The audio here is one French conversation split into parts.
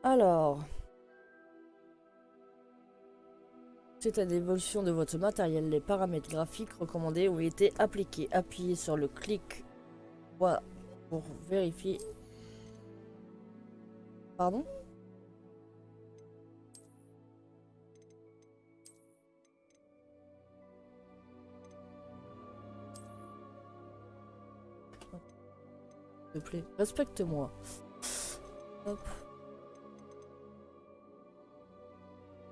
Alors, suite à l'évolution de votre matériel, les paramètres graphiques recommandés ont été appliqués. Appuyez sur le clic droit pour vérifier. Pardon? S'il te plaît, respecte-moi. Hop.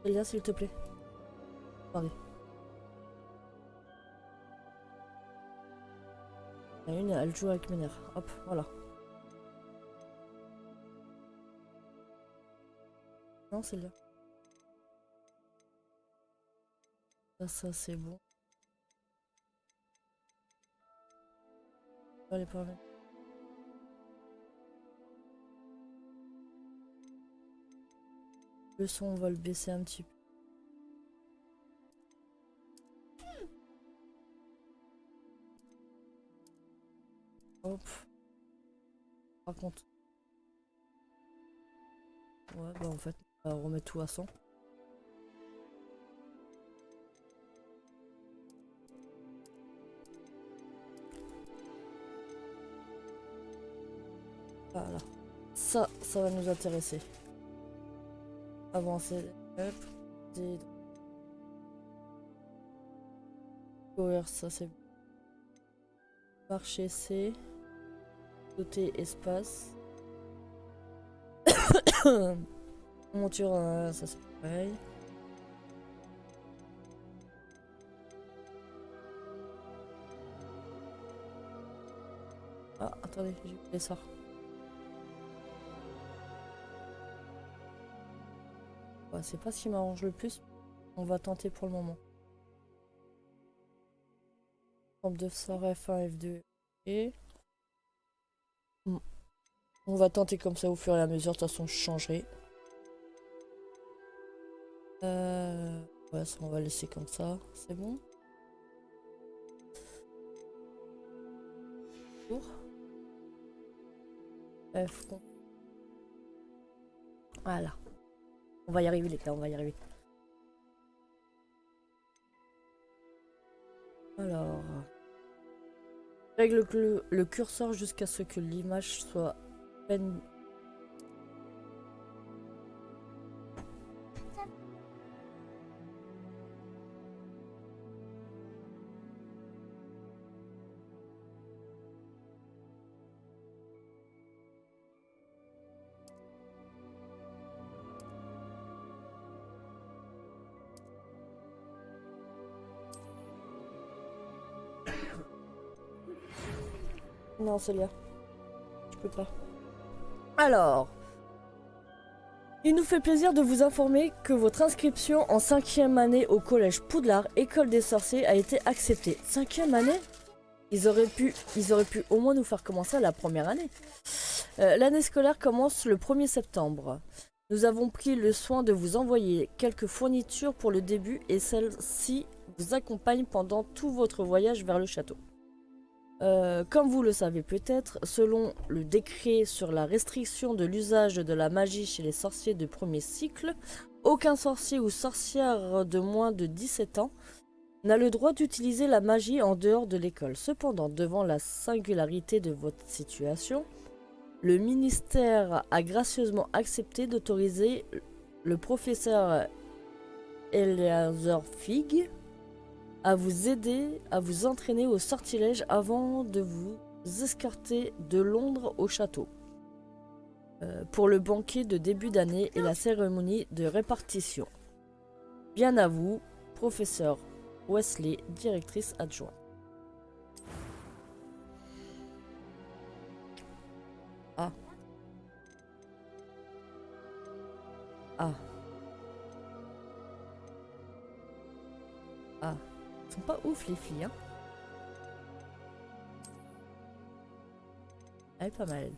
Célia, s'il te plaît. Attendez. Il y en a une, elle joue avec mes nerfs. Hop, voilà. Non, celle-là. Ça c'est bon. Allez, pas mal. Le son, on va le baisser un petit peu. Hop. Par contre. Ouais, bah en fait, on va remettre tout à 100. Voilà. Ça va nous intéresser. Avancer. Hop. Power, ça c'est bon. Marcher C. Sauter espace. Monture, ça c'est pareil. Ah, attendez, j'ai oublié ça. Ouais, c'est pas ce qui m'arrange le plus. On va tenter pour le moment. Rampe de sort F1, F2 et... On va tenter comme ça au fur et à mesure. De toute façon, je changerai. Ouais, ça, on va laisser comme ça. C'est bon. Tour. F. Voilà. On va y arriver les gars, on va y arriver. Alors... Règle le curseur jusqu'à ce que l'image soit pleine. Non, Célia. Je peux pas. Alors... Il nous fait plaisir de vous informer que votre inscription en 5e année au collège Poudlard, école des sorciers, a été acceptée. 5e année? Ils auraient pu au moins nous faire commencer à la première année. L'année scolaire commence le 1er septembre. Nous avons pris le soin de vous envoyer quelques fournitures pour le début et celles-ci vous accompagnent pendant tout votre voyage vers le château. Comme vous le savez peut-être, selon le décret sur la restriction de l'usage de la magie chez les sorciers de premier cycle, aucun sorcier ou sorcière de moins de 17 ans n'a le droit d'utiliser la magie en dehors de l'école. Cependant, devant la singularité de votre situation, le ministère a gracieusement accepté d'autoriser le professeur Eleazar Fig à vous aider à vous entraîner au sortilège avant de vous escorter de Londres au château pour le banquet de début d'année et la cérémonie de répartition. Bien à vous, professeur Wesley, directrice adjointe. Ah. Ah. Ah. Ils sont pas ouf les filles, hein. Elle est pas mal.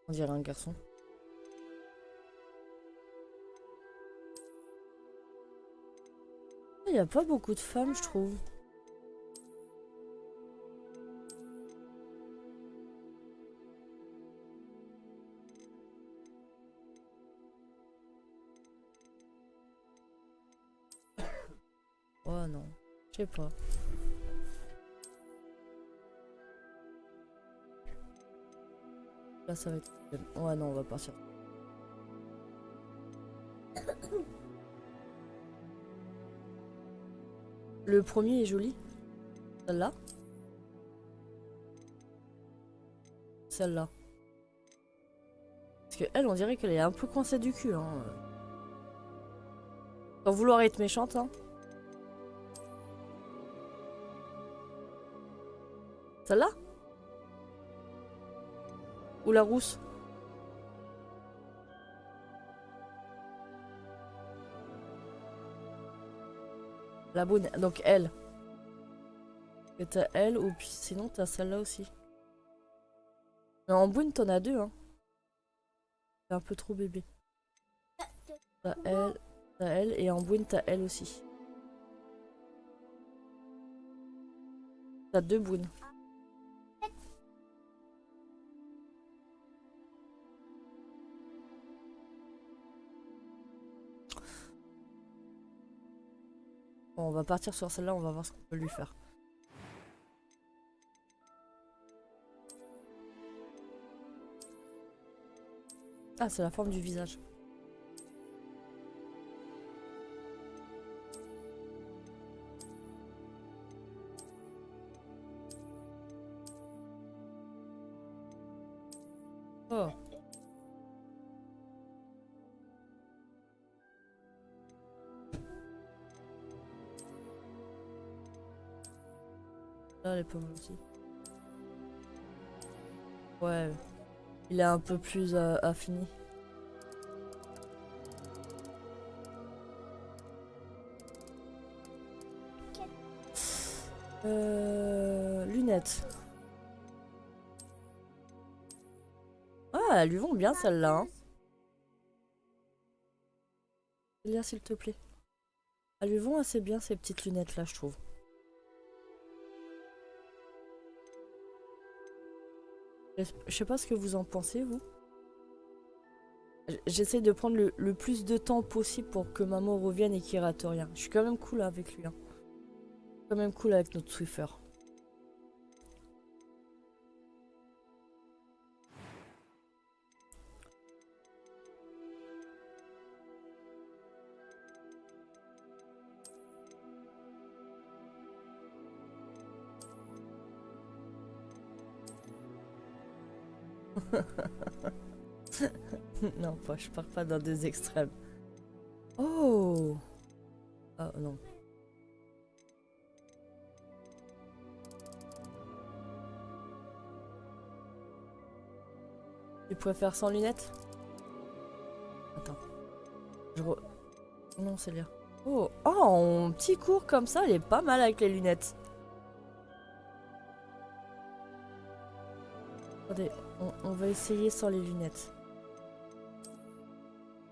On dirait un garçon. Il n'y a pas beaucoup de femmes, je trouve. Oh non, je sais pas. Là ça va être... Ouais non, on va partir. Le premier est joli. Celle-là. Celle-là. Parce que elle, on dirait qu'elle est un peu coincée du cul. Hein. Sans vouloir être méchante. Hein. Celle-là? Ou la rousse? La bonne. Donc elle. Et t'as elle ou puis sinon t'as celle-là aussi. Mais en boune t'en as deux. Hein. C'est un peu trop bébé. T'as elle et en boune t'as elle aussi. T'as deux bounes. Bon, on va partir sur celle-là, on va voir ce qu'on peut lui faire. Ah, c'est la forme du visage. Oh. Là, elle est pas mal aussi. Ouais. Il est un peu plus affiné. Lunettes. Ah, elles lui vont bien celles-là. Hein. Là, s'il te plaît. Elles lui vont assez bien ces petites lunettes là, je trouve. Je sais pas ce que vous en pensez, vous. J'essaie de prendre le plus de temps possible pour que maman revienne et qu'il rate rien. Je suis quand même cool avec lui. Hein. Quand même cool avec notre Swiffer. Non, pas, je pars pas dans des extrêmes. Oh! Ah non. Tu préfères sans lunettes? Attends. Non, c'est bien. Oh, oh, en petit cours comme ça, elle est pas mal avec les lunettes. Attendez, on va essayer sans les lunettes.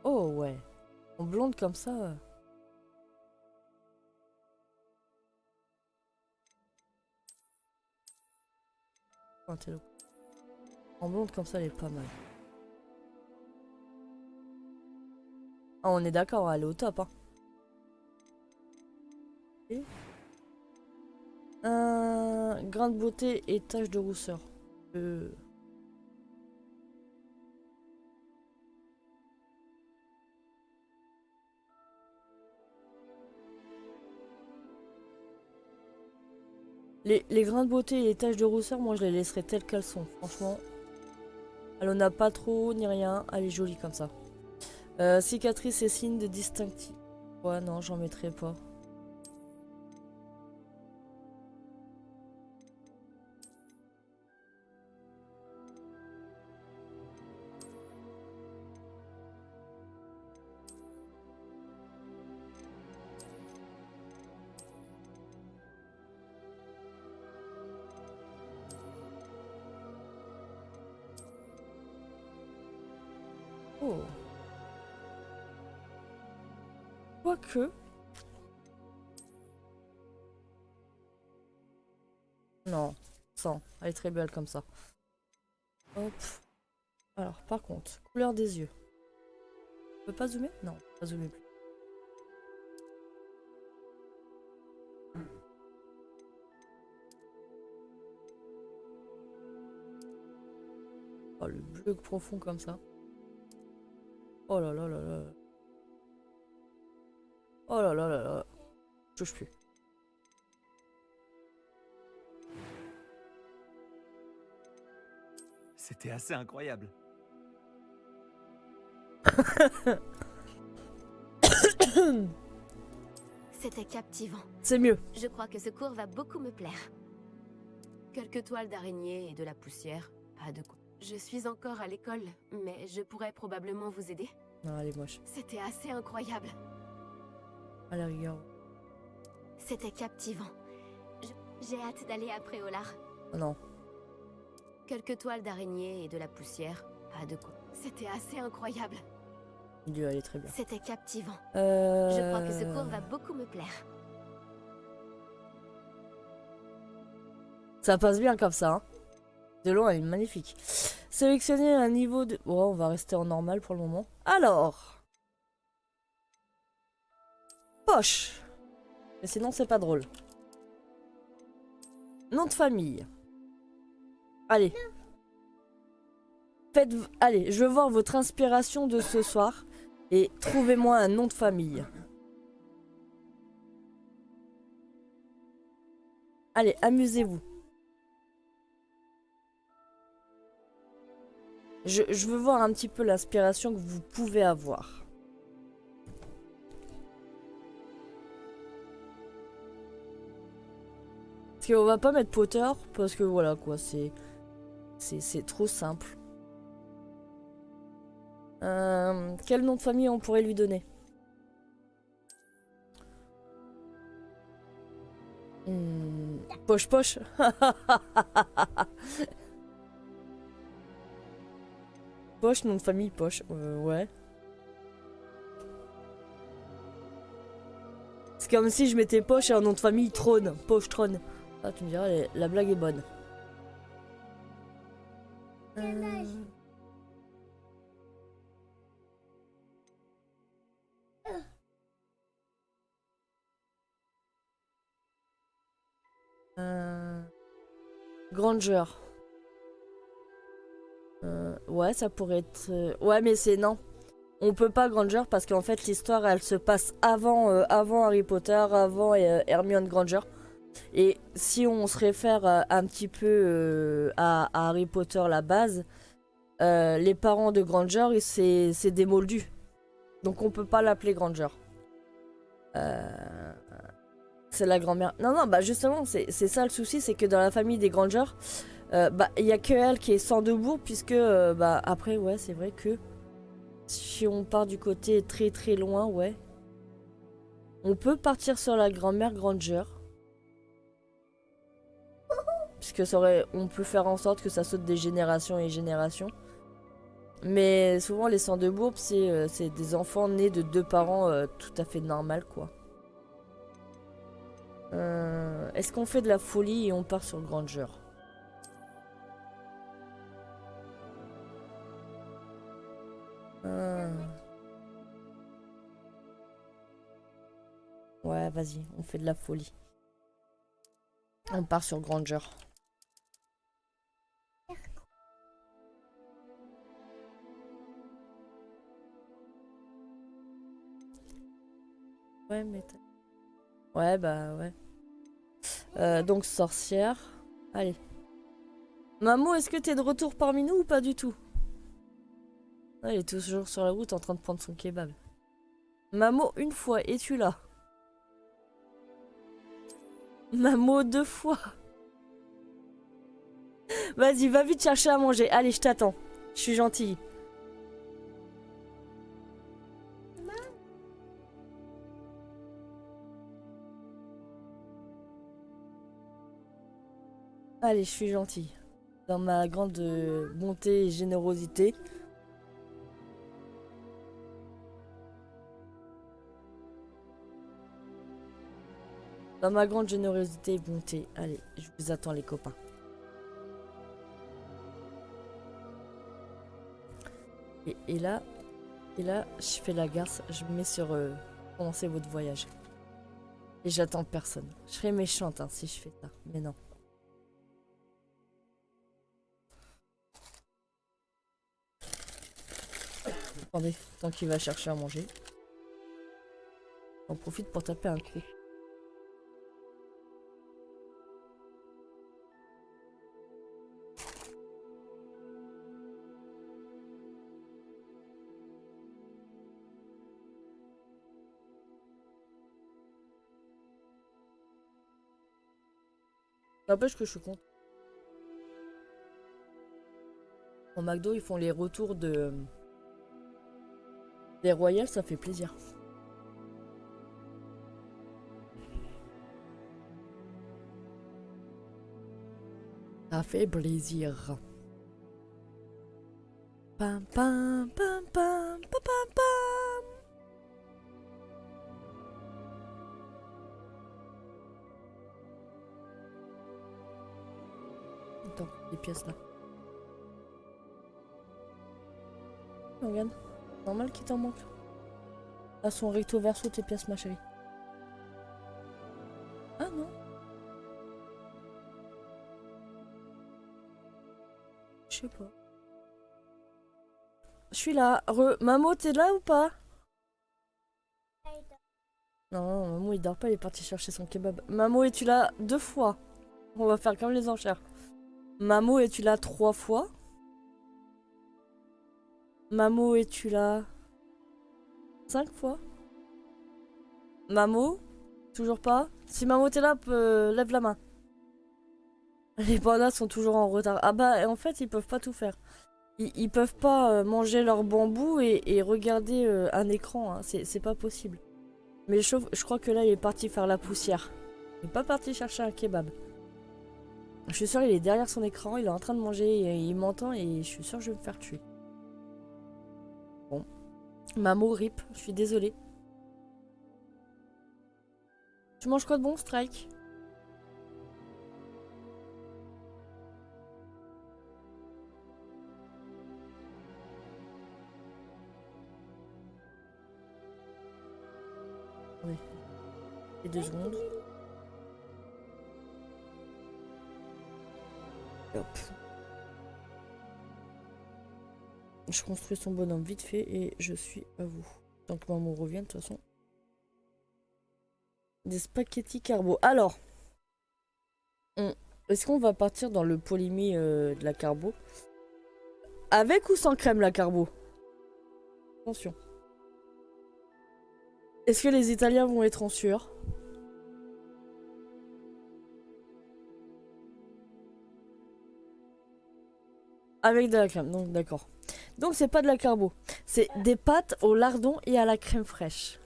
Oh ouais. En blonde comme ça. En blonde comme ça, elle est pas mal. Ah, on est d'accord, elle est au top. Hein. Et un grain de beauté et tache de rousseur. Les grains de beauté et les taches de rousseur, moi je les laisserai telles qu'elles sont. Franchement, elle en a pas trop ni rien. Elle est jolie comme ça. Cicatrice et signe de distinctif. Ouais, non, j'en mettrai pas. Oh. Quoique. Non, sans. Elle est très belle comme ça. Hop. Alors, par contre, couleur des yeux. On peut pas zoomer? Non, pas zoomer plus. Oh, le bleu profond comme ça. Oh là là là là. Oh là là là là. Je touche plus. C'était assez incroyable. C'était captivant. C'est mieux. Je crois que ce cours va beaucoup me plaire. Quelques toiles d'araignée et de la poussière, pas de quoi. Je suis encore à l'école, mais je pourrais probablement vous aider. Non, elle est moche. C'était assez incroyable. À la rigueur. C'était captivant. J'ai hâte d'aller à Préolard. Oh non. Quelques toiles d'araignée et de la poussière, pas de quoi. C'était assez incroyable. Il lui allait très bien. C'était captivant. Je crois que ce cours Euh, va beaucoup me plaire. Ça passe bien comme ça. Hein. De loin, elle est magnifique. Sélectionnez un niveau de... Bon, on va rester en normal pour le moment. Alors. Poche. Mais sinon, c'est pas drôle. Nom de famille. Allez. Faites... Allez, je veux voir votre inspiration de ce soir. Et trouvez-moi un nom de famille. Allez, amusez-vous. Je veux voir un petit peu l'inspiration que vous pouvez avoir. Parce qu'on va pas mettre Potter, parce que voilà quoi, c'est trop simple. Quel nom de famille on pourrait lui donner? Poche Poche. Poche, nom de famille Poche. Ouais. C'est comme si je mettais Poche et un nom de famille Trône. Poche Trône. Ah, tu me diras, la blague est bonne. Granger. Ouais, ça pourrait être... Ouais, mais c'est non. On peut pas Granger parce qu'en fait l'histoire elle se passe avant Harry Potter, avant Hermione Granger. Et si on se réfère un petit peu à Harry Potter la base, les parents de Granger c'est des moldus. Donc on peut pas l'appeler Granger. C'est la grand-mère. Non, non, bah justement, c'est ça le souci, c'est que dans la famille des Granger, bah il y a que elle qui est sans debout, puisque bah après, ouais, c'est vrai que si on part du côté très très loin, ouais. On peut partir sur la grand-mère Granger. Puisque ça aurait, on peut faire en sorte que ça saute des générations et générations. Mais souvent, les sans debout, c'est des enfants nés de deux parents tout à fait normal, quoi. Est-ce qu'on fait de la folie et on part sur Granger? Ouais, vas-y, on fait de la folie. On part sur Granger. Ouais, mais... Ouais, bah ouais. Donc sorcière. Allez. Mamo, est-ce que t'es de retour parmi nous ou pas du tout? Ah, il est toujours sur la route en train de prendre son kebab. Mamo, une fois, es-tu là? Mamo, deux fois. Vas-y, va vite chercher à manger. Allez, je t'attends. Je suis gentille. Allez, je suis gentille. Dans ma grande bonté et générosité. Dans ma grande générosité et bonté. Allez, je vous attends les copains. Et là, je fais la garce. Je me mets sur commencer votre voyage. Et j'attends personne. Je serais méchante hein, si je fais ça. Mais non. Attendez, tant qu'il va chercher à manger. On profite pour taper un coup. N'empêche que je suis content. Au McDo, ils font les retours de des Royals, ça fait plaisir. Ça fait plaisir. Pam pam pam pam pam pam pam. Attends, les pièces là. Regarde, normal qu'il t'en manque. Là, son recto verso tes pièces, ma chérie. Ah non. Je sais pas. Je suis là. Mamo, t'es là ou pas? Non, Mamo il dort pas, il est parti chercher son kebab. Mamo, es-tu là 2 fois? On va faire comme les enchères. Mamo, es-tu là 3 fois? Mamo, es-tu là 5 fois? Mamo? Toujours pas? Si Mamo t'es là, lève la main. Les pandas sont toujours en retard. Ah bah, en fait, ils peuvent pas tout faire. Ils peuvent pas manger leur bambou et regarder un écran, hein. C'est pas possible. Mais je crois que là, il est parti faire la poussière. Il est pas parti chercher un kebab. Je suis sûre, il est derrière son écran, il est en train de manger, il m'entend et je suis sûre que je vais me faire tuer. Bon. Mamo, rip, je suis désolée. Tu manges quoi de bon, Strike? Oui. Et 2 secondes. Hop. Je construis son bonhomme vite fait et je suis à vous. Tant que maman revient, de toute façon. Des spaghettis carbo. Alors, est-ce qu'on va partir dans le polymi de la carbo? Avec ou sans crème la carbo? Attention. Est-ce que les Italiens vont être en sueur? Avec de la crème, donc d'accord. Donc c'est pas de la carbo. C'est des pâtes au lardon et à la crème fraîche.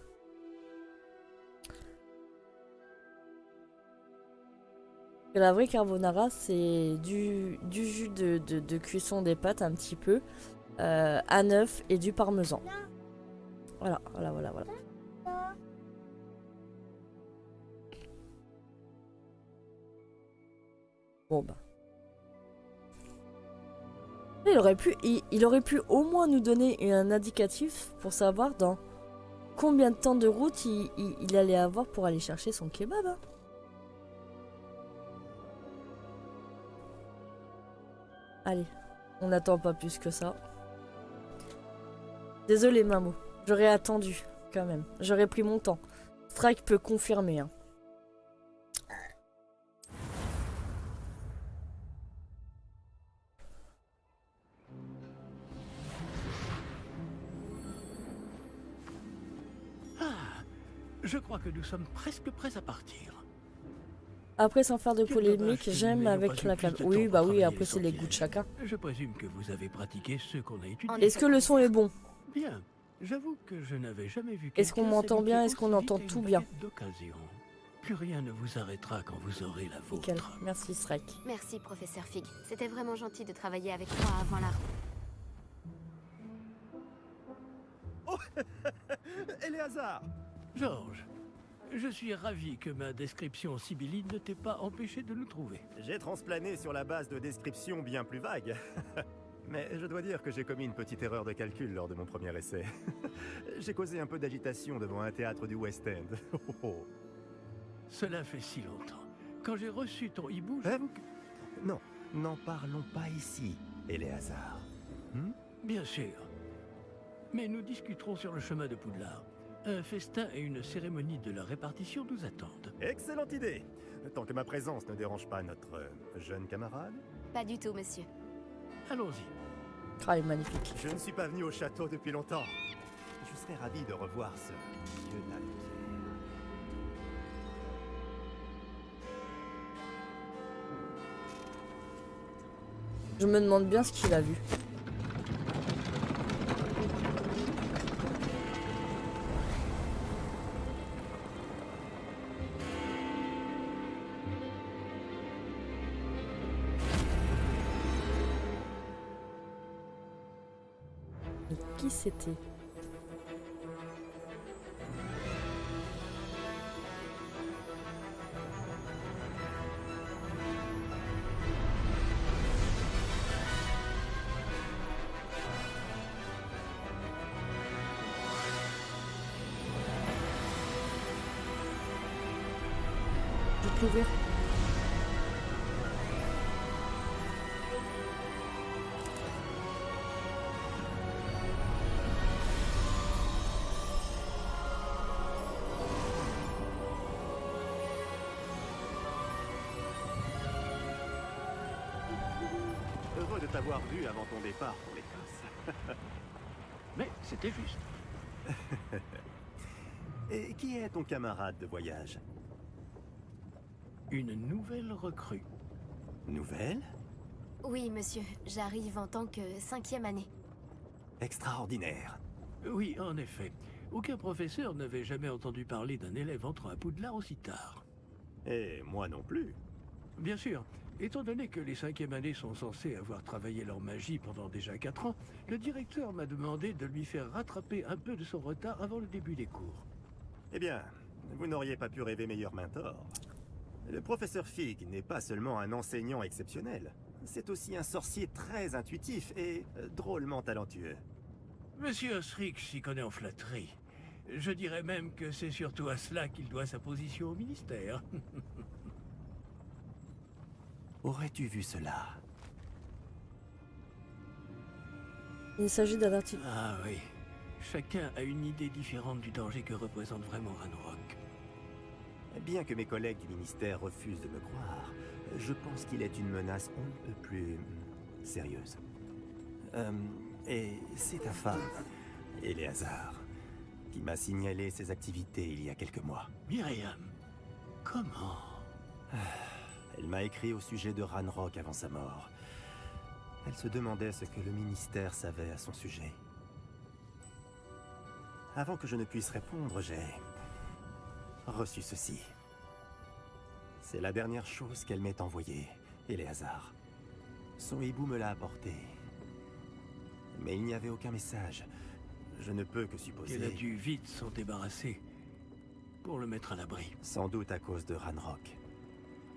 La vraie carbonara, c'est du jus de cuisson des pâtes un petit peu, à neuf et du parmesan. Voilà. Bon bah. Il aurait pu au moins nous donner un indicatif pour savoir dans combien de temps de route il allait avoir pour aller chercher son kebab. Hein. Allez, on n'attend pas plus que ça. Désolé Mamo, j'aurais attendu quand même. J'aurais pris mon temps. Strike peut confirmer. Hein. Je crois que nous sommes presque prêts à partir. Après, sans faire de polémique, j'aime avec la crème. Oui, bah oui, après c'est les goûts de chacun. Je présume que vous avez pratiqué ce qu'on a étudié. Est-ce que le son est bon? Bien. J'avoue que je n'avais jamais vu. Est-ce qu'on m'entend bien? Est-ce qu'on entend tout bien? Plus rien ne vous arrêtera quand vous aurez la vôtre. Nickel. Merci Strike. Merci, professeur Fig. C'était vraiment gentil de travailler avec toi avant la... Oh Éléazar! Georges, je suis ravi que ma description sibylline ne t'ait pas empêché de nous trouver. J'ai transplané sur la base de descriptions bien plus vagues. Mais je dois dire que j'ai commis une petite erreur de calcul lors de mon premier essai. J'ai causé un peu d'agitation devant un théâtre du West End. Cela fait si longtemps. Quand j'ai reçu ton hibou, j'avoue que... Non, n'en parlons pas ici, Éléazar. Bien sûr. Mais nous discuterons sur le chemin de Poudlard. Un festin et une cérémonie de la répartition nous attendent. Excellente idée. Tant que ma présence ne dérange pas notre jeune camarade. Pas du tout, monsieur. Allons-y. Ah, il est magnifique. Je ne suis pas venu au château depuis longtemps. Je serais ravi de revoir ce vieux navire. Je me demande bien ce qu'il a vu. Et qui c'était? Je vais te l'ouvrir. Heureux de t'avoir vu avant ton départ pour l'Écosse. Mais c'était juste. Et qui est ton camarade de voyage? Une nouvelle recrue. Nouvelle? Oui, monsieur. J'arrive en tant que 5e année. Extraordinaire. Oui, en effet. Aucun professeur n'avait jamais entendu parler d'un élève entrant à Poudlard aussi tard. Et moi non plus. Bien sûr, étant donné que les 5e années sont censées avoir travaillé leur magie pendant déjà 4 ans, le directeur m'a demandé de lui faire rattraper un peu de son retard avant le début des cours. Eh bien, vous n'auriez pas pu rêver meilleur mentor. Le professeur Fig n'est pas seulement un enseignant exceptionnel, c'est aussi un sorcier très intuitif et drôlement talentueux. Monsieur Osric s'y connaît en flatterie. Je dirais même que c'est surtout à cela qu'il doit sa position au ministère. Aurais-tu vu cela? Il s'agit d'un article. Ah oui. Chacun a une idée différente du danger que représente vraiment Ranrock. Bien que mes collègues du ministère refusent de me croire, je pense qu'il est une menace un peu plus sérieuse. Et c'est ta femme, Éléazar, qui m'a signalé ses activités il y a quelques mois. Myriam, comment? Elle m'a écrit au sujet de Ranrock avant sa mort. Elle se demandait ce que le ministère savait à son sujet. Avant que je ne puisse répondre, j'ai reçu ceci. C'est la dernière chose qu'elle m'ait envoyée, Éléazar. Son hibou me l'a apporté. Mais il n'y avait aucun message. Je ne peux que supposer... Qu'elle a dû vite s'en débarrasser pour le mettre à l'abri. Sans doute à cause de Ranrock.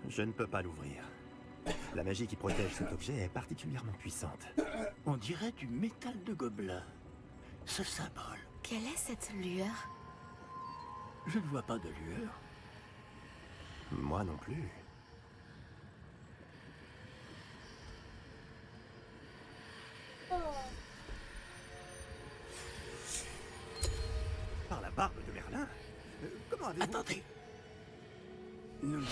Je ne peux pas l'ouvrir. La magie qui protège cet objet est particulièrement puissante. On dirait du métal de gobelin. Ce symbole. Quelle est cette lueur? Je ne vois pas de lueur. Moi non plus. Par la barbe de Merlin? Comment avez-vous... Attendez. Nous...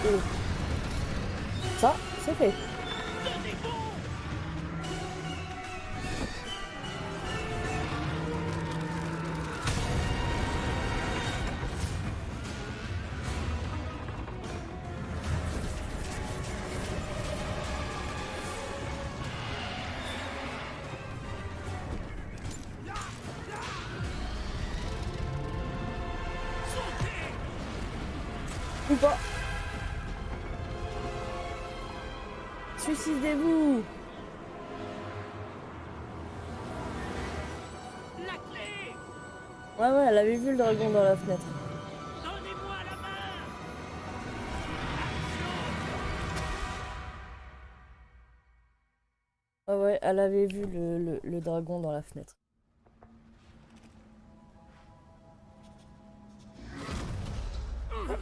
Oh. Ça, c'est fait. Ou pas. Suicidez-vous. La clé! Ouais, elle avait vu le dragon dans la fenêtre. Donnez-moi la main! Ouais, elle avait vu le dragon dans la fenêtre.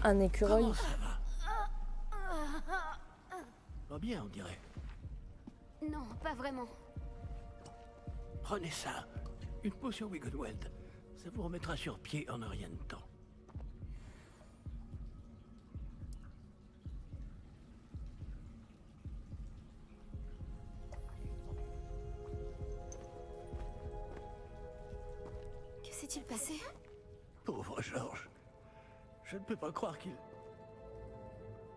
Un écureuil. Comment ça va? Pas bien, on dirait. Non, pas vraiment. Prenez ça. Une potion Wiggenweld. Ça vous remettra sur pied en un rien de temps. Que s'est-il passé? Pauvre Georges. Je ne peux pas croire qu'il...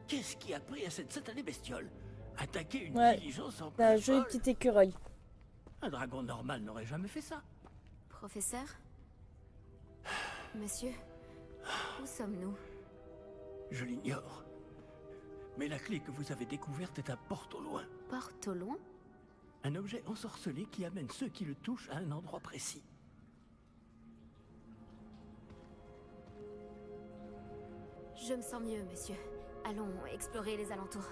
Qu'est-ce qui a pris à cette satanée bestiole? Attaquer une Ouais, diligence en c'est un plein joli vol? petit écureuil. Un dragon normal n'aurait jamais fait ça. Professeur? Monsieur? Où sommes-nous? Je l'ignore. Mais la clé que vous avez découverte est un porte au loin. Porte au loin? Un objet ensorcelé qui amène ceux qui le touchent à un endroit précis. Je me sens mieux, monsieur. Allons explorer les alentours.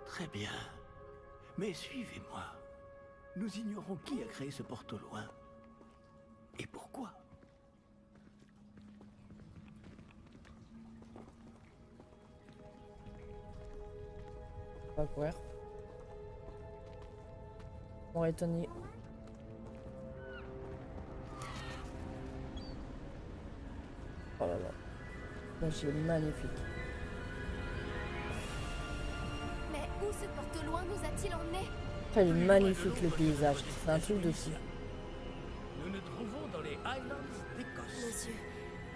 Très bien. Mais suivez-moi. Nous ignorons qui a créé ce porte au loin. Et pourquoi? On va courir. On va étonner. Oh là là. Magie magnifique. Mais où ce porte au loin nous a-t-il emmenés? Il est magnifique le paysage. C'est un truc de fou. Nous nous trouvons dans les Highlands d'Écosse. Monsieur,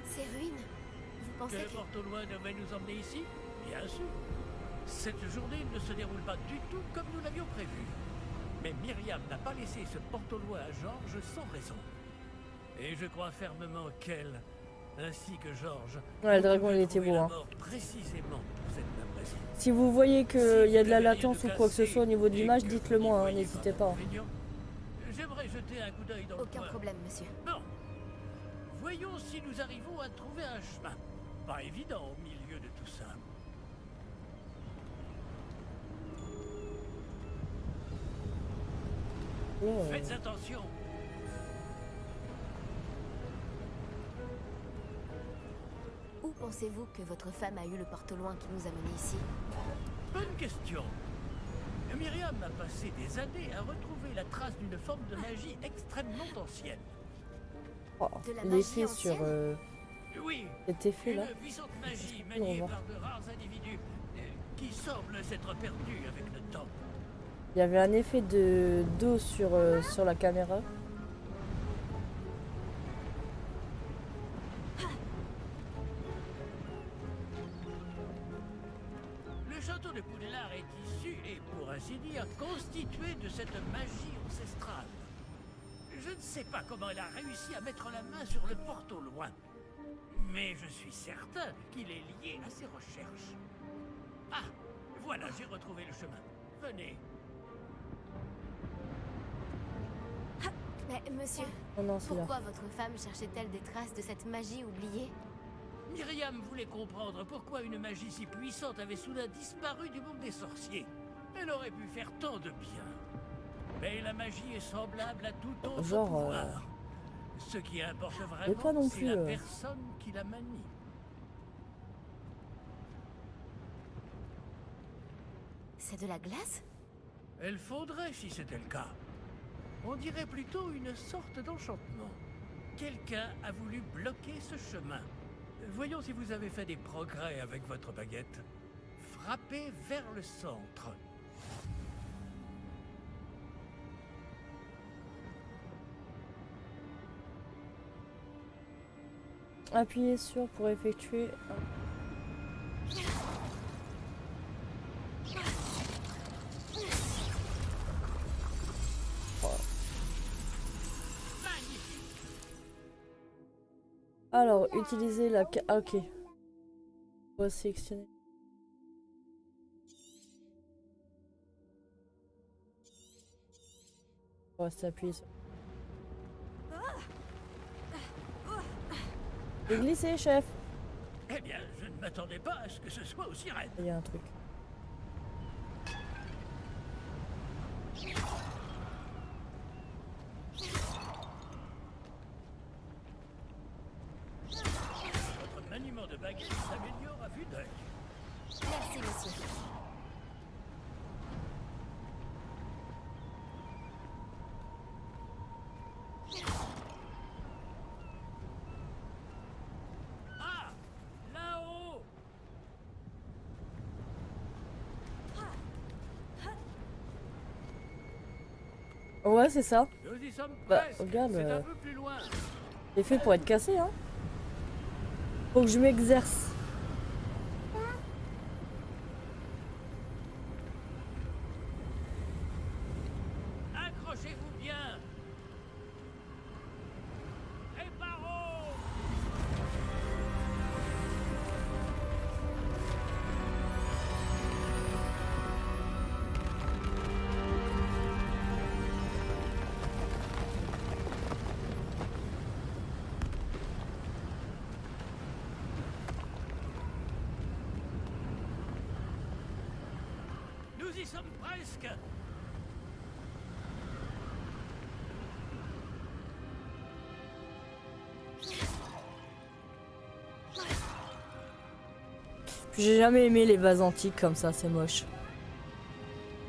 ces ruines, vous Que pensez le que... porte au loin devait nous emmener ici? Bien sûr. Cette journée ne se déroule pas du tout comme nous l'avions prévu. Mais Myriam n'a pas laissé ce porte au loin à Georges sans raison. Et je crois fermement qu'elle, ainsi que Georges, Ouais, le dragon, ont il était trouvé beau, la hein. mort précisément pour cette même raison. Si vous voyez qu'il y a de la Si vous latence devez ou quoi que ce rien soit au niveau de casser l'image, et que dites-le vous moi, n'y hein, voyez n'hésitez pas pas. d'inconvénient, j'aimerais jeter un coup d'œil dans le Aucun coin. problème, monsieur. Bon. Voyons si nous arrivons à trouver un chemin. Pas évident au milieu de tout ça. Oh. Faites attention. Où pensez-vous que votre femme a eu le porte au loin qui nous a menés ici? Bonne question. Myriam a passé des années à retrouver la trace d'une forme de magie extrêmement ancienne. Oh, De la l'effet magie sur ancienne Oui, cet effet là. une puissante magie On maniée va par de rares individus qui semblent s'être perdus avec le temps. Il y avait un effet de d'eau sur la caméra. Le château de Poudlard est issu et, pour ainsi dire, constitué de cette magie ancestrale. Je ne sais pas comment elle a réussi à mettre la main sur le porte au loin, mais je suis certain qu'il est lié à ses recherches. Ah, voilà, j'ai retrouvé le chemin. Venez. Mais monsieur, Oh non, c'est là. pourquoi votre femme cherchait-elle des traces de cette magie oubliée? Myriam voulait comprendre pourquoi une magie si puissante avait soudain disparu du monde des sorciers. Elle aurait pu faire tant de bien. Mais la magie est semblable à tout autre Genre, pouvoir. Ce qui importe pas vraiment, non c'est plus, la personne qui la manie. C'est de la glace? Elle faudrait si c'était le cas. On dirait plutôt une sorte d'enchantement. Quelqu'un a voulu bloquer ce chemin. Voyons si vous avez fait des progrès avec votre baguette. Frappez vers le centre. Appuyez sur pour effectuer. Alors, utilisez la... Ah, ok. On va sélectionner. On va s'appuyer sur... Et glisser, chef. Eh bien, je ne m'attendais pas à ce que ce soit aussi raide. Il y a un truc. Votre maniement de baguette s'améliore à vue d'œil. Merci, monsieur. Ouais, c'est ça. Nous y sommes Bah, presque. regarde, C'est un peu plus loin. c'est fait pour être cassé, hein. Faut que je m'exerce. Accrochez-vous bien. Réparons. Nous y sommes presque. J'ai jamais aimé les vases antiques comme ça, c'est moche.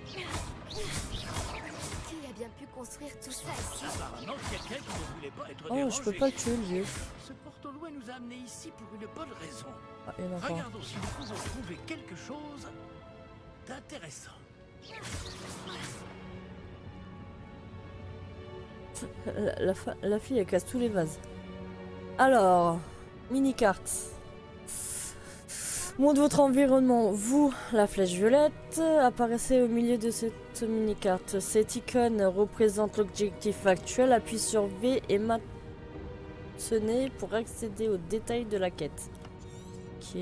Qui a bien pu construire tout ça ici? Apparemment, quelqu'un qui ne voulait pas être Oh, dérangé. je peux pas le tuer, le vieux. Ce porte au loin nous a amenés ici pour une bonne raison. Ah, il y en a encore. Regardons si nous pouvons trouver quelque chose d'intéressant. La fille, elle casse tous les vases. Alors, mini-carte. Montre votre environnement. Vous, la flèche violette, apparaissez au milieu de cette mini-carte. Cette icône représente l'objectif actuel. Appuie sur V et maintenez pour accéder aux détails de la quête. Ok.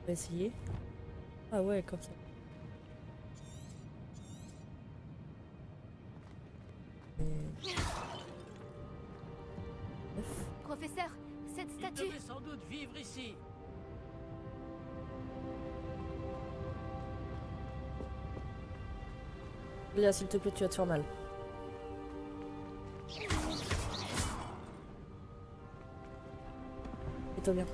On va essayer. Ah ouais, comme ça. Professeur, cette Il statue... devait sans doute vivre ici. Léa, s'il te plaît, tu vas te faire mal. Fais-toi bien.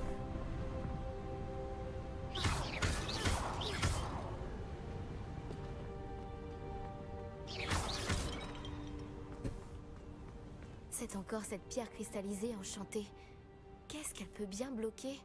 C'est encore cette pierre cristallisée enchantée. Qu'est-ce qu'elle peut bien bloquer?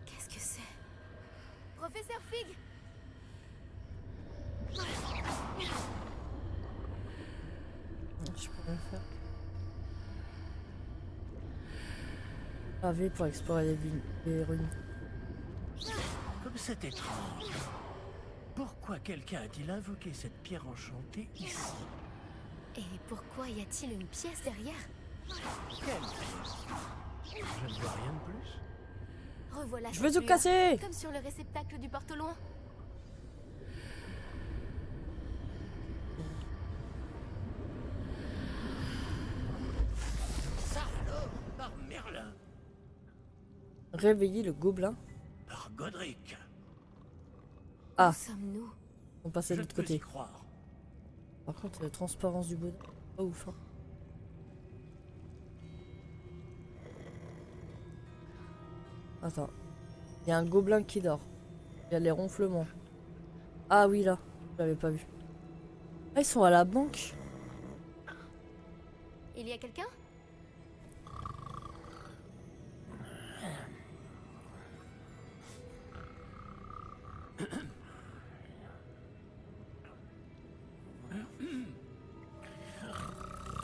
Qu'est-ce que c'est? Professeur Fig! Je peux rien faire. Ah, V pour explorer les ruines. Comme c'est étrange. Pourquoi quelqu'un a-t-il invoqué cette pierre enchantée ici? Et pourquoi y a-t-il une pièce derrière? Quelle pièce? Je ne vois rien de plus. Revoilà Je veux cette tout lueur, casser! comme sur le réceptacle du porte au loin. Ça alors, par Merlin, Réveiller le gobelin. par Godric. Ah, Où sommes-nous? on passe de Je ne l'autre peux y côté. croire. Par contre, la transparence du bonheur, pas ouf. Hein. Attends. Il y a un gobelin qui dort. Il y a les ronflements. Ah oui, là. Je l'avais pas vu. Ah, ils sont à la banque. Il y a quelqu'un?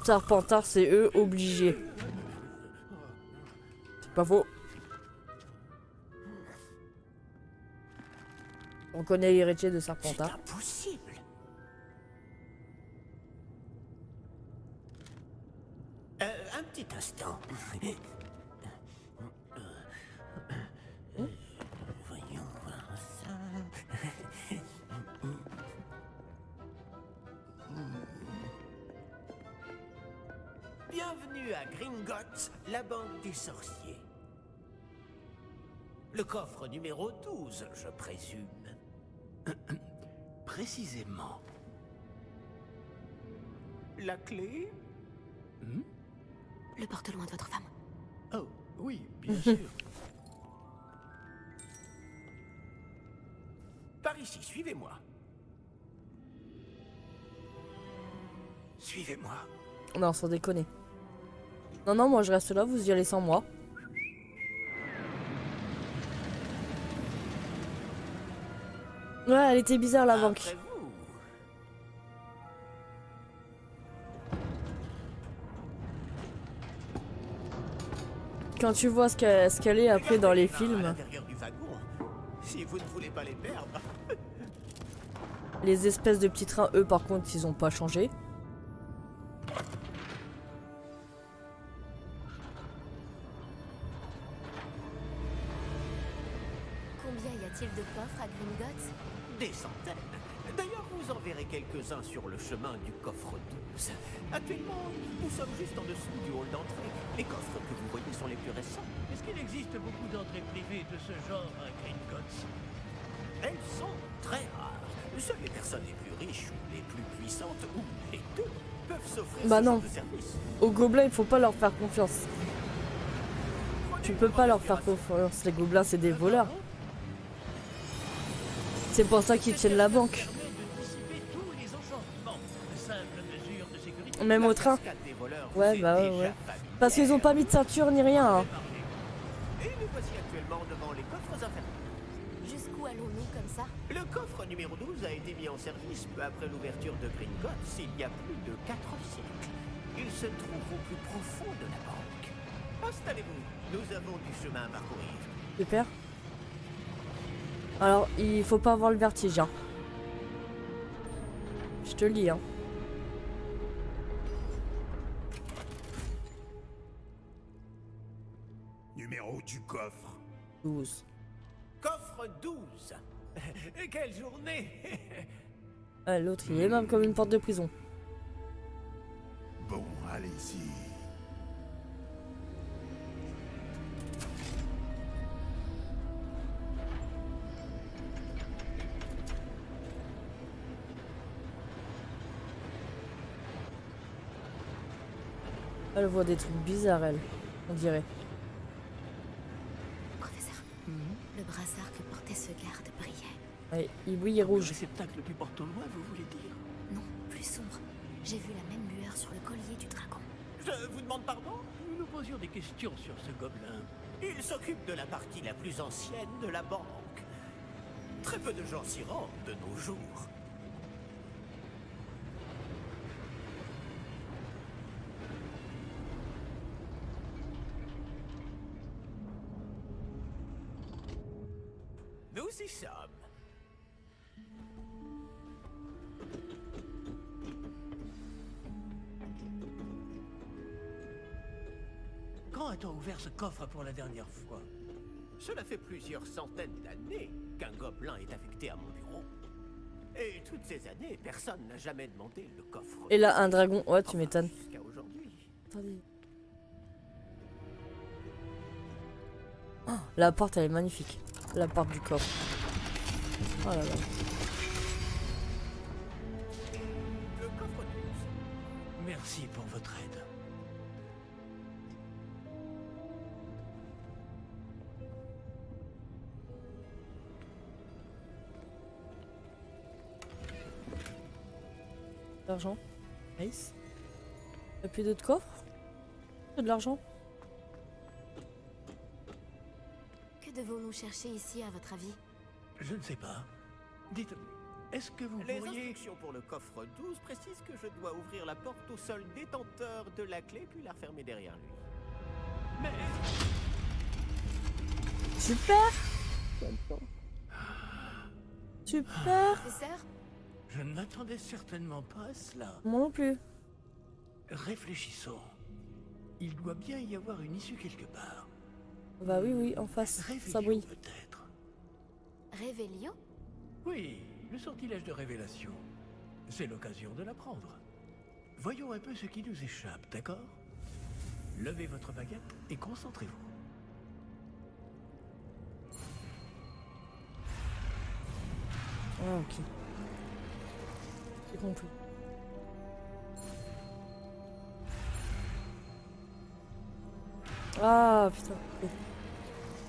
Serpentard, c'est eux obligés. C'est pas faux. On connaît l'héritier de C'est Serpentard. impossible. Un petit instant. Voyons voir ça. Bienvenue à Gringotts, la banque des sorciers. Le coffre numéro 12, je présume. Précisément. La clé? Le porte au loin de votre femme. Oh, oui, bien sûr. Par ici, suivez-moi. Suivez-moi. Non, sans déconner. Non, non, moi je reste là, vous y allez sans moi. Ouais, elle était bizarre la banque. Après vous. Quand tu vois ce qu'elle est après dans les À films, l'intérieur du wagon, si vous ne voulez pas les perdre. les espèces de petits trains, eux par contre, ils ont pas changé. Combien y a-t-il de coffres à Gringotts? Des centaines. D'ailleurs, vous en verrez quelques-uns sur le chemin du coffre 12. Actuellement, nous sommes juste en dessous du hall d'entrée. Les coffres que vous voyez sont les plus récents. Est-ce qu'il existe beaucoup d'entrées privées de ce genre à Gringotts? Elles sont très rares. Seules les personnes les plus riches ou les plus puissantes, ou les deux, peuvent s'offrir Bah ce non. genre de service. Aux gobelins, il faut pas leur faire confiance. Tu peux pas leur faire confiance. Les gobelins, c'est des voleurs. C'est pour ça qu'ils tiennent la banque. Permet de dissiper tous les enchantements. Simple mesure de sécurité. Même au train. Cascade des voleurs vous Ouais, est bah ouais, déjà ouais. familière. Parce qu'ils ont pas mis de ceinture ni rien. Hein. Et nous voici actuellement devant les coffres infernaux. Jusqu'où allons-nous comme ça? Le coffre numéro 12 a été mis en service peu après l'ouverture de Gringotts il y a plus de 4 siècles. Il se trouve au plus profond de la banque. Installez-vous, nous avons du chemin à parcourir. Super. Alors, il faut pas avoir le vertige. Hein. Je te le dis. Hein. Numéro du coffre. 12. Coffre 12. Quelle journée. Ah, l'autre, il est même comme une porte de prison. Bon, allez-y. Elle voit des trucs bizarres, elle. On dirait. Professeur, le brassard que portait ce garde brillait. Ouais, il brille Le rouge. réceptacle du porte au loin, vous voulez dire? Non, plus sombre. J'ai vu la même lueur sur le collier du dragon. Je vous demande pardon? Nous nous posions des questions sur ce gobelin. Il s'occupe de la partie la plus ancienne de la banque. Très peu de gens s'y rendent de nos jours. Nous y sommes. Quand a-t-on ouvert ce coffre pour la dernière fois? Cela fait plusieurs centaines d'années qu'un gobelin est affecté à mon bureau. Et toutes ces années, personne n'a jamais demandé le coffre. Et là, un dragon. Ouais, tu Enfin, m'étonnes. Jusqu'à aujourd'hui. Attendez. Oh, la porte, elle est magnifique. La porte du coffre. Oh là là. Le coffre 12. Merci pour votre aide. L'argent. Nice. Y'a plus d'autres coffres? Que de l'argent? Que devons-nous chercher ici, à votre avis? Je ne sais pas. Dites, est-ce que vous Les pourriez... instructions pour le coffre 12 précisent que je dois ouvrir la porte au seul détenteur de la clé puis la refermer derrière lui. Mais... Super! Super! Professeur? Je ne m'attendais certainement pas à cela. Moi non plus. Réfléchissons. Il doit bien y avoir une issue quelque part. Bah oui, oui, en face. Ça Réveillons brille. peut-être. Révélio? Oui, le sortilège de révélation. C'est l'occasion de l'apprendre. Voyons un peu ce qui nous échappe, d'accord? Levez votre baguette et concentrez-vous. Ah, ok. J'ai compris. Ah, putain. Ok.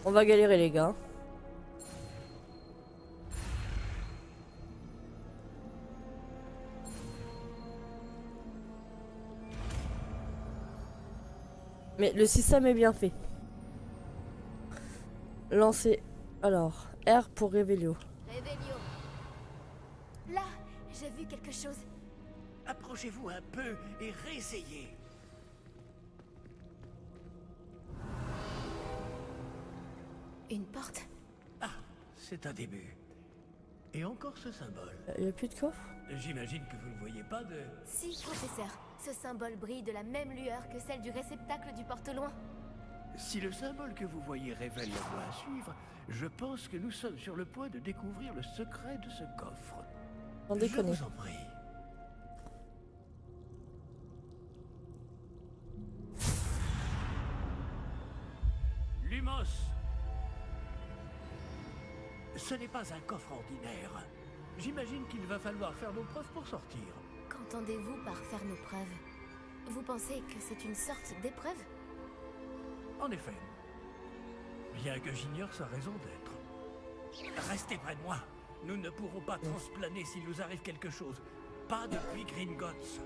On va galérer, les gars. Mais le système est bien fait. Lancer. Alors, R pour Revelio. Réveillon. Là, j'ai vu quelque chose. Approchez-vous un peu et réessayez. Une porte. Ah, c'est un début. Et encore ce symbole. Il n'y a plus de coffre? J'imagine que vous ne voyez pas de... Si, professeur. Ce symbole brille de la même lueur que celle du réceptacle du porte-loin. Si le symbole que vous voyez révèle la voie à suivre, je pense que nous sommes sur le point de découvrir le secret de ce coffre. Sans Je déconner. vous en prie. Lumos. Ce n'est pas un coffre ordinaire. J'imagine qu'il va falloir faire nos preuves pour sortir. Qu'entendez-vous par faire nos preuves? Vous pensez que c'est une sorte d'épreuve? En effet. Bien que j'ignore sa raison d'être. Restez près de moi. Nous ne pourrons pas transplaner s'il nous arrive quelque chose. Pas depuis Gringotts.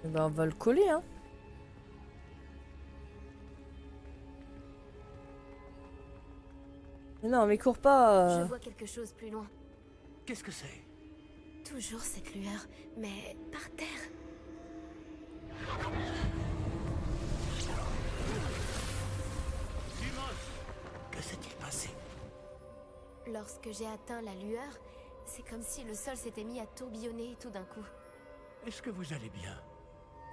Eh ben, on va le coller, hein. Mais non, mais cours pas. Je vois quelque chose plus loin. Qu'est-ce que c'est? Toujours cette lueur, mais par terre. Lumos! Que s'est-il passé? Lorsque j'ai atteint la lueur, c'est comme si le sol s'était mis à tourbillonner tout d'un coup. Est-ce que vous allez bien?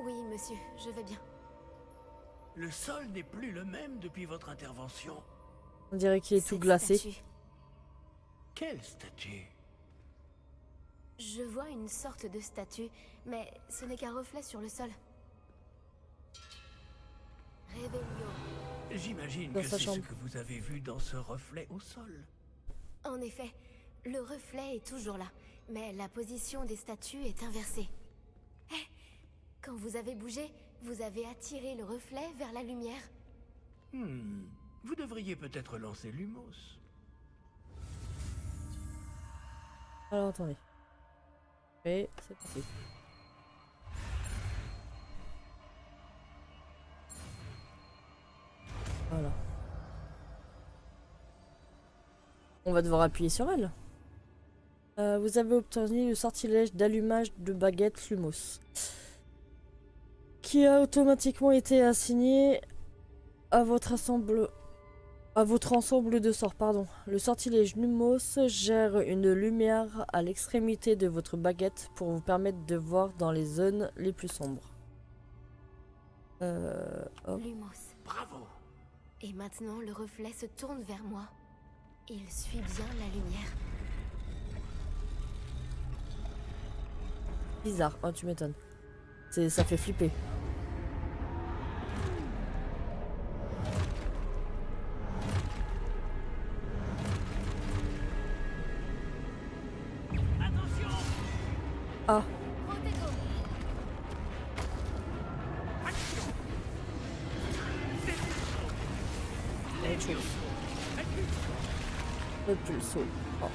Oui, monsieur, je vais bien. Le sol n'est plus le même depuis votre intervention. On dirait qu'il est tout Cette glacé. statue, Quelle statue? je vois une sorte de statue, mais ce n'est qu'un reflet sur le sol. Réveillon. J'imagine Dans que sa c'est ce chambre. que vous avez vu dans ce reflet au sol. En effet, le reflet est toujours là, mais la position des statues est inversée. Hé, quand vous avez bougé, vous avez attiré le reflet vers la lumière. Vous devriez peut-être lancer Lumos. Alors attendez. Et c'est parti. Voilà. On va devoir appuyer sur elle. Vous avez obtenu le sortilège d'allumage de baguette Lumos, qui a automatiquement été assigné à votre ensemble de sorts. Pardon. Le sortilège Lumos gère une lumière à l'extrémité de votre baguette pour vous permettre de voir dans les zones les plus sombres. Hop. Lumos. Bravo! Et maintenant, le reflet se tourne vers moi. Il suit bien la lumière. Bizarre. Oh, tu m'étonnes. Ça fait flipper. Attention! Ah. Protego. Autre chose. Le pulso. Oh.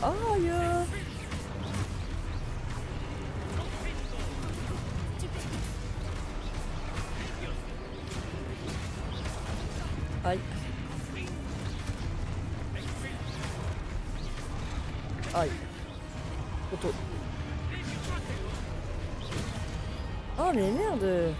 Aïe! Aïe. Aïe. Photo. Oh mais merde!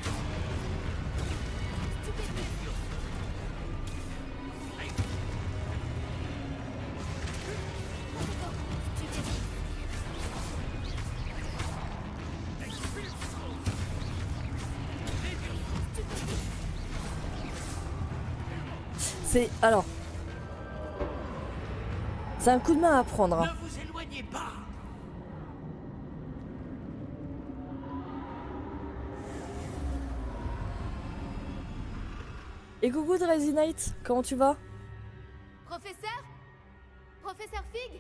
C'est... Alors... C'est un coup de main à prendre. Hein. Ne vous éloignez pas! Et coucou Drazy Knight, comment tu vas? Professeur? Professeur Fig?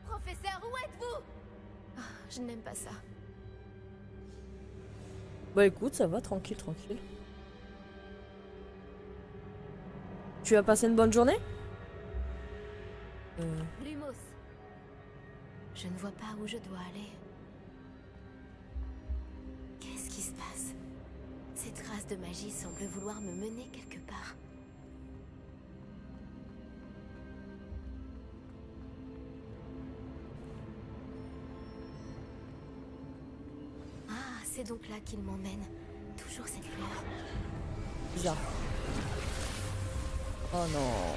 Professeur, où êtes-vous? Ah, je n'aime pas ça. Bah écoute, ça va, tranquille, tranquille. Tu as passé une bonne journée? Lumos. Je ne vois pas où je dois aller. Qu'est-ce qui se passe? Ces traces de magie semblent vouloir me mener quelque part. Ah, c'est donc là qu'il m'emmène. Toujours cette lueur. Bizarre. Oh non.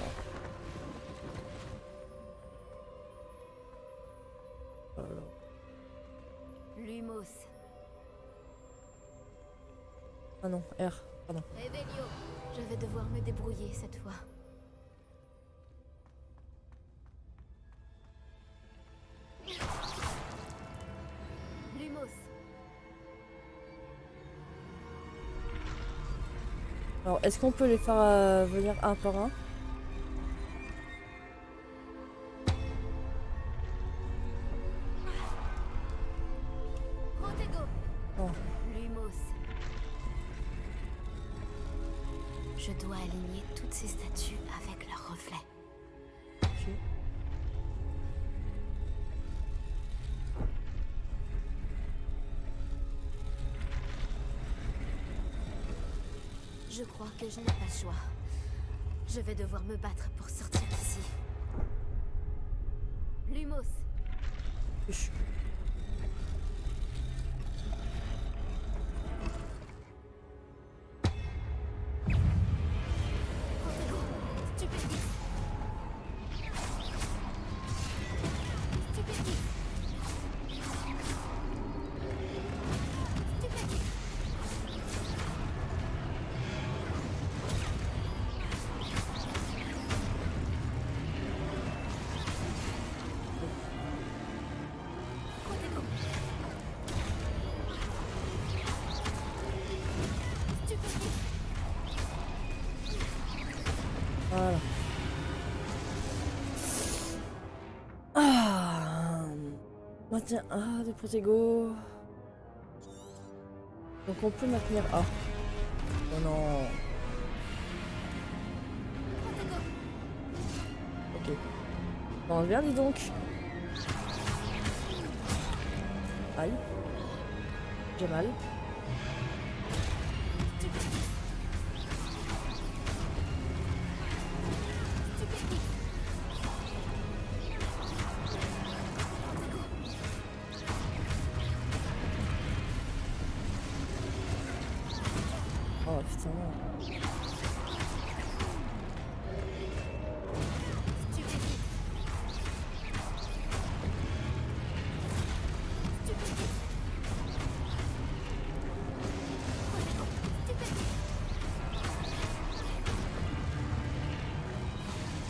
Lumos. Ah non, R, pardon. Revelio. Je vais devoir me débrouiller cette fois. Lumos. Alors, est-ce qu'on peut les faire venir un par un? Protego. Oh. Lumos. Je dois aligner toutes ces statues avec leurs reflets. Ok. Je crois que je n'ai pas le choix. Je vais devoir me battre pour sortir d'ici. Lumos. Chut. Protego. Stupéfix. Stupéfix. Stupéfix. Protego. Stupéfix. Voilà. Ah. Maintien A de Protego. Donc on peut maintenir A. Oh non. Protego. Ok. Bon, viens, dis donc. Aïe. J'ai mal. Stupéfix. Stupéfix. Protego. Oh putain. Stupéfix. Stupéfix. Protego. Stupéfix.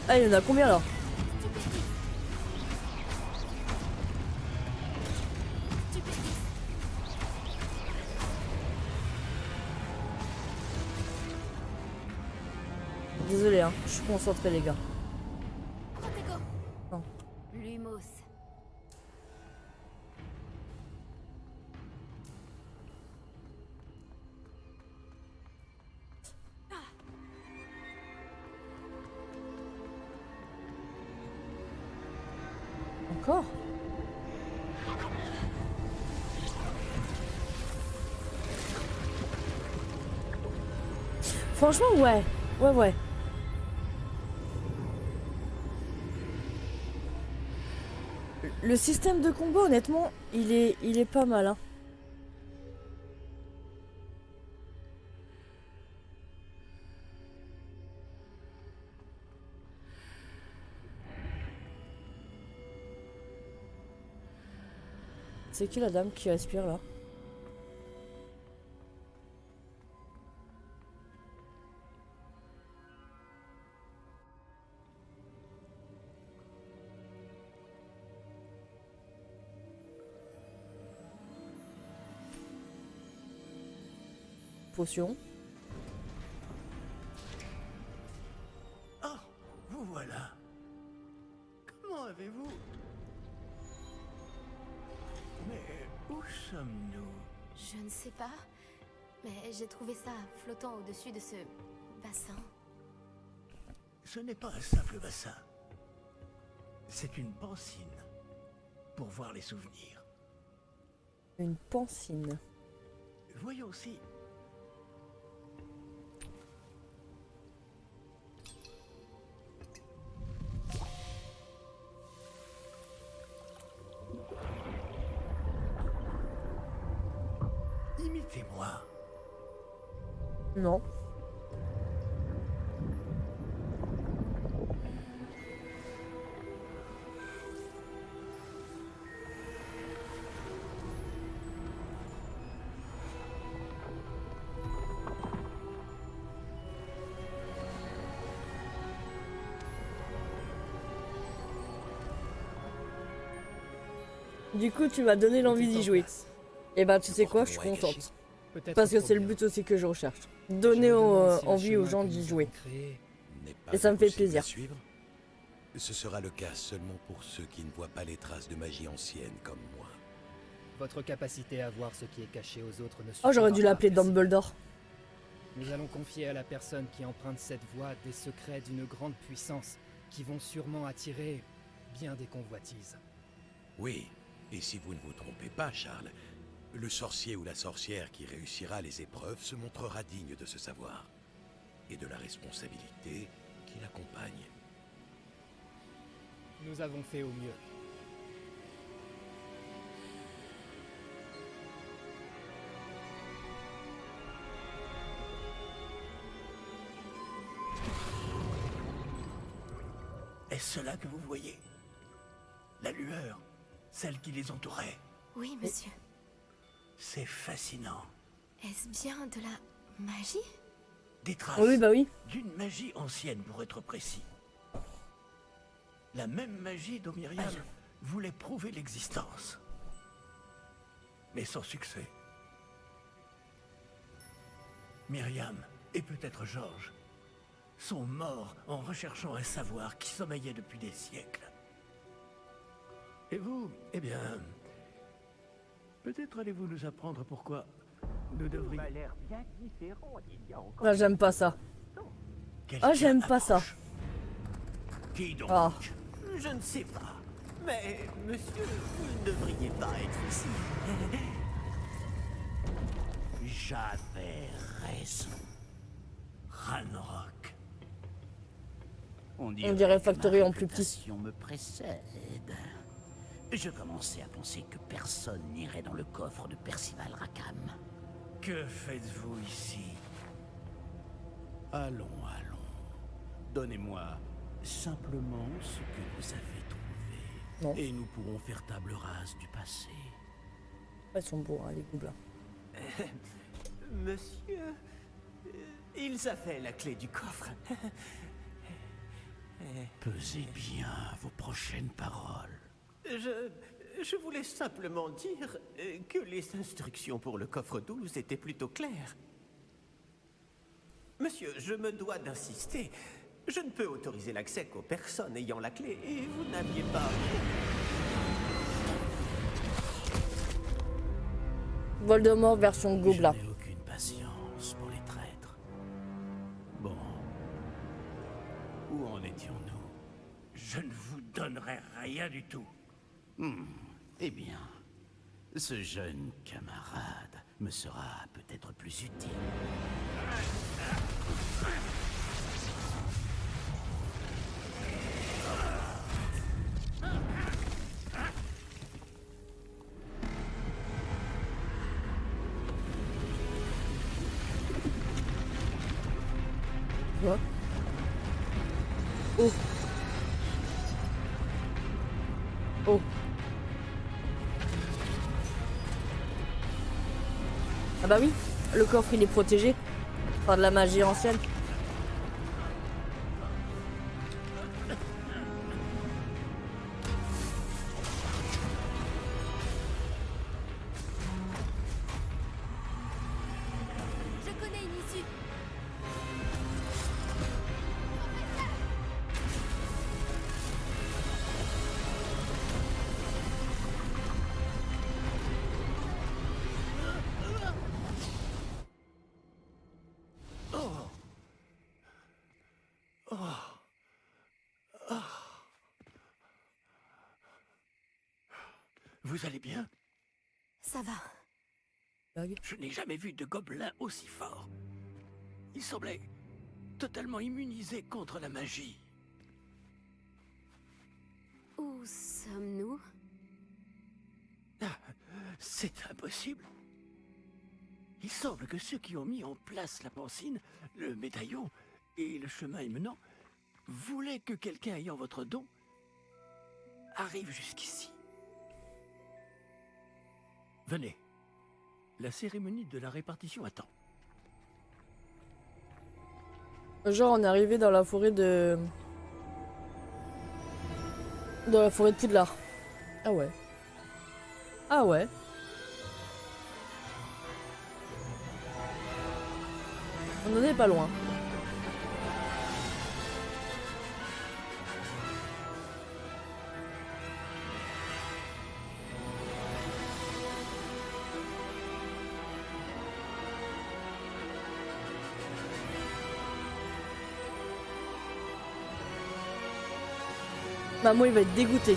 Ah, il y en a combien là? Stupéfix. Stupéfix. Désolé, hein. Je suis concentré, les gars. Protego. Non. Lumos. Encore? Franchement, ouais. Ouais, ouais. Le système de combo, honnêtement, il est pas mal, hein. C'est qui la dame qui respire là? Potion. Oh, vous voilà. Comment avez-vous... Mais où sommes-nous? Je ne sais pas, mais j'ai trouvé ça flottant au-dessus de ce bassin. Ce n'est pas un simple bassin. C'est une pancine pour voir les souvenirs. Une pancine. Voyons si... Imitez-moi. Non. Du coup, tu m'as donné l'envie d'y jouer. Et bah, tu sais quoi, je suis contente. Parce que c'est le but aussi que je recherche. Donner envie aux gens d'y jouer. Et ça me fait plaisir. Ce sera le cas seulement pour ceux qui ne voient pas les traces de magie ancienne comme moi. Votre capacité à voir ce qui est caché aux autres ne Oh, j'aurais dû suffira l'appeler pas, merci. Dumbledore. Nous allons confier à la personne qui emprunte cette voie des secrets d'une grande puissance qui vont sûrement attirer bien des convoitises. Oui, et si vous ne vous trompez pas, Charles, le sorcier ou la sorcière qui réussira les épreuves se montrera digne de ce savoir et de la responsabilité qui l'accompagne. Nous avons fait au mieux. Est-ce cela que vous voyez? La lueur, celle qui les entourait. Oui, monsieur. C'est fascinant. Est-ce bien de la magie? Des traces Oui, bah oui. d'une magie ancienne, pour être précis. La même magie dont Myriam voulait prouver l'existence. Mais sans succès. Myriam, et peut-être Georges, sont morts en recherchant un savoir qui sommeillait depuis des siècles. Et vous, eh bien... Peut-être allez-vous nous apprendre pourquoi nous devrions... Ah, j'aime pas ça. Ah, j'aime pas ça. Qui donc? Ah. Je ne sais pas. Mais, monsieur, vous ne devriez pas être ici. J'avais raison. Ranrock. On dirait Factory en plus petit. réputation me précède. Je commençais à penser que personne n'irait dans le coffre de Percival Rackham. Que faites-vous ici? Allons, allons. Donnez-moi simplement ce que vous avez trouvé. Non. Et nous pourrons faire table rase du passé. Ils sont beaux, hein, les gobelins. Monsieur, ils avaient la clé du coffre. Pesez bien vos prochaines paroles. Je voulais simplement dire que les instructions pour le coffre 12 étaient plutôt claires. Monsieur, je me dois d'insister. Je ne peux autoriser l'accès qu'aux personnes ayant la clé, et vous n'aviez pas... Voldemort version gobelin. Je n'ai aucune patience pour les traîtres. Bon. Où en étions-nous? Je ne vous donnerai rien du tout. Eh bien, ce jeune camarade me sera peut-être plus utile. Quoi? Oh. Oh. Ah bah oui, le coffre il est protégé par de la magie ancienne. Je connais une issue. Vous allez bien? Ça va. Blague. Je n'ai jamais vu de gobelin aussi fort. Il semblait totalement immunisé contre la magie. Où sommes-nous? Ah, c'est impossible. Il semble que ceux qui ont mis en place la pancine, le médaillon et le chemin émenant voulaient que quelqu'un ayant votre don arrive jusqu'ici. Venez. La cérémonie de la répartition attend. Genre on est arrivé dans la forêt de... Dans la forêt de Poudlard. Ah ouais. Ah ouais. On en est pas loin. Maman il va être dégoûté.